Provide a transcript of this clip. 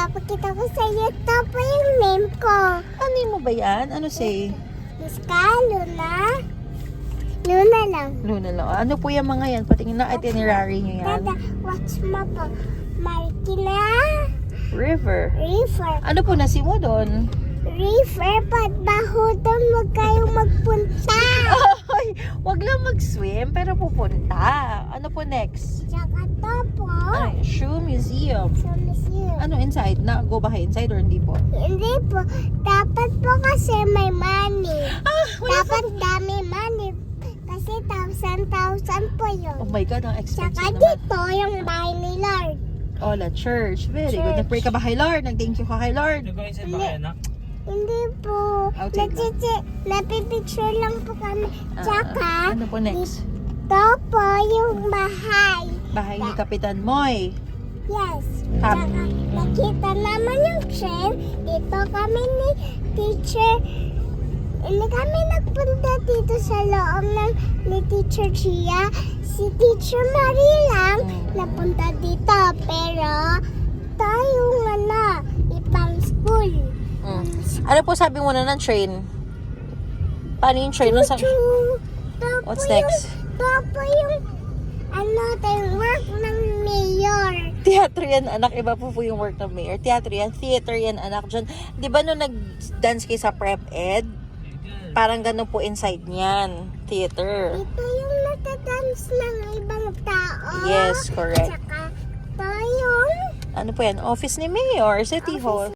ipapakita ko sa iyo. Ito po yung name ko. Ano mo ba yan? Ano say? Miska, Luna. Luna lang. Luna lang. Ano po yung mga yan? Patingin na itinerary nyo yan. Dada, watch mo po. Marikina. River. River. Ano po nasi mo doon? River, baho doon. Huwag kayong magpunta. Ay, wag lang mag-swim, pero pupunta. Ano po next? Tsaka to po. Ay, shoe museum. Sa museum. Ano inside? Na go ba kayo inside or hindi po? Hindi po. Dapat po kasi may money. Wala Dapat dami money. Kasi 1,000 po yun. Oh my God, ang expensive Tsaka naman. dito yung bahay ni Lord. Oh, la church. Very good. Church. Nag-pray ka ba kay Lord? Nag-thank you ka kay Lord? Nag-go inside ba kayo, anak? Hindi po. Outside lang. Napipicture lang po kami. Tsaka, Ano po next? ito po yung bahay. Bahay ni Kapitan Moy. Yes. Tap. Tsaka, nakita naman yung train. Dito kami ni teacher. Hindi kami nagpunta dito sa loob ni Teacher Chia. Si Teacher Marie lang napunta dito. Pero tayo nga na, ipang school. Ano po sabi mo na ng train? Paano yung train? Ano sabi? What's next? Ito po yung work ng mayor. Teatro yan, anak. Iba po yung work ng mayor. Teatro yan. Theater yan, anak. Diyan. Di ba nung nag-dance kayo sa Prep Ed? Parang ganun po inside niyan. Theater. Ito yung natadance ng ibang tao. Yes, correct. Tsaka ito yung Ano po yan? Office ni Mayor, City Hall.